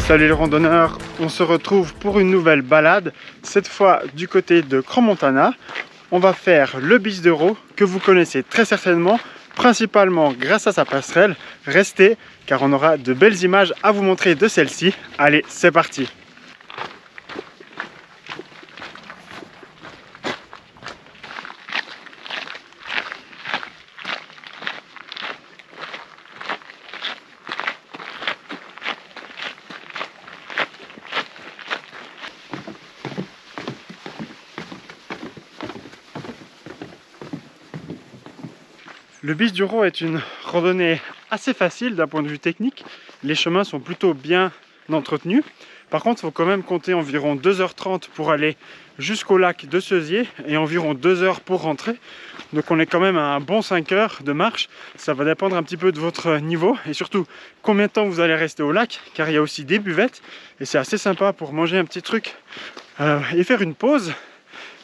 Salut les randonneurs, on se retrouve pour une nouvelle balade, cette fois du côté de Crans-Montana. On va faire le Bis d'Euro que vous connaissez très certainement, principalement grâce à sa passerelle. Restez car on aura de belles images à vous montrer de celle-ci. Allez, c'est parti! Le Bis d'Euro est une randonnée assez facile d'un point de vue technique. Les chemins sont plutôt bien entretenus. Par contre, il faut quand même compter environ 2h30 pour aller jusqu'au lac de Seuzier et environ 2 heures pour rentrer. Donc on est quand même à un bon 5 heures de marche. Ça va dépendre un petit peu de votre niveau et surtout combien de temps vous allez rester au lac, car il y a aussi des buvettes et c'est assez sympa pour manger un petit truc et faire une pause.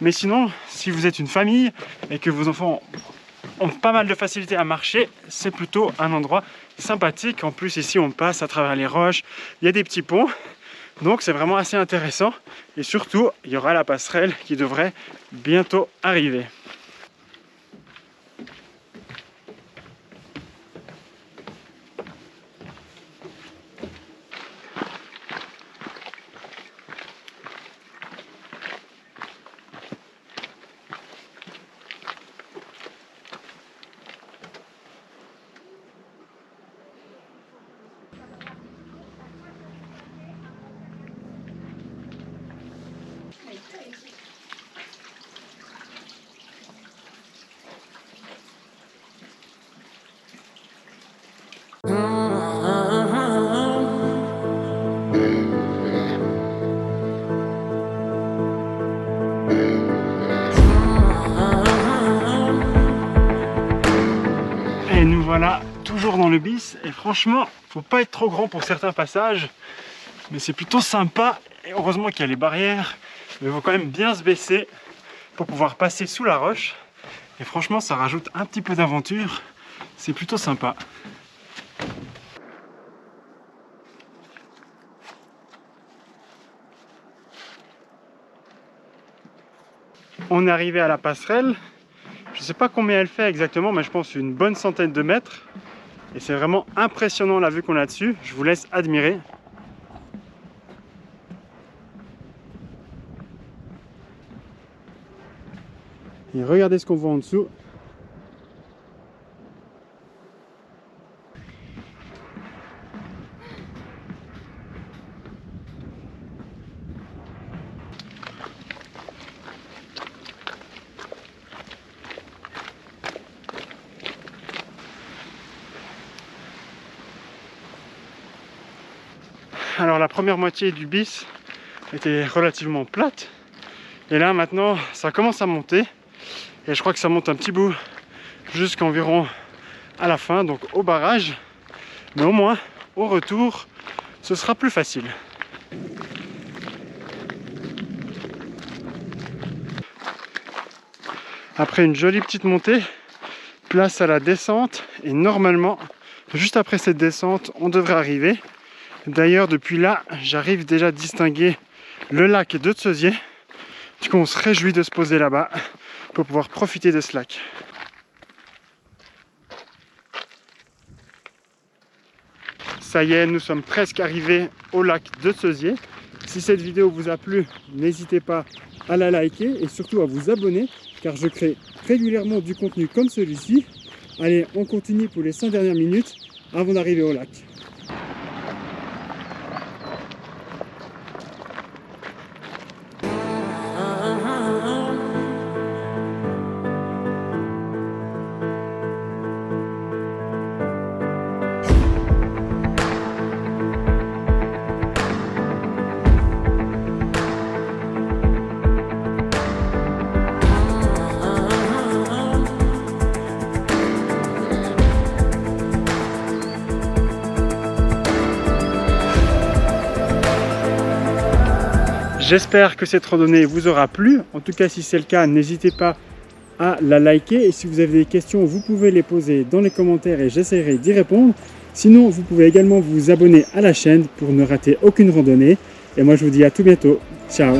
Mais sinon, si vous êtes une famille et que vos enfants ont pas mal de facilité à marcher, c'est plutôt un endroit sympathique. En plus ici on passe à travers les roches, il y a des petits ponts, donc c'est vraiment assez intéressant et surtout il y aura la passerelle qui devrait bientôt arriver. Et nous voilà toujours dans le Bis et franchement, faut pas être trop grand pour certains passages, mais c'est plutôt sympa et heureusement qu'il y a les barrières, mais il faut quand même bien se baisser pour pouvoir passer sous la roche et franchement ça rajoute un petit peu d'aventure, c'est plutôt sympa. On est arrivé à la passerelle. Je ne sais pas combien elle fait exactement, mais je pense une bonne centaine de mètres. Et c'est vraiment impressionnant la vue qu'on a dessus. Je vous laisse admirer. Et regardez ce qu'on voit en dessous. Alors la première moitié du Bis était relativement plate et là maintenant ça commence à monter et je crois que ça monte un petit bout jusqu'environ à la fin, donc au barrage, mais au moins au retour ce sera plus facile. Après une jolie petite montée, place à la descente et normalement juste après cette descente on devrait arriver. D'ailleurs, depuis là, j'arrive déjà à distinguer le lac de Seuzier. Du coup, on se réjouit de se poser là-bas pour pouvoir profiter de ce lac. Ça y est, nous sommes presque arrivés au lac de Seuzier. Si cette vidéo vous a plu, n'hésitez pas à la liker et surtout à vous abonner car je crée régulièrement du contenu comme celui-ci. Allez, on continue pour les 5 dernières minutes avant d'arriver au lac. J'espère que cette randonnée vous aura plu. En tout cas, si c'est le cas, n'hésitez pas à la liker. Et si vous avez des questions, vous pouvez les poser dans les commentaires et j'essaierai d'y répondre. Sinon, vous pouvez également vous abonner à la chaîne pour ne rater aucune randonnée. Et moi, je vous dis à tout bientôt. Ciao!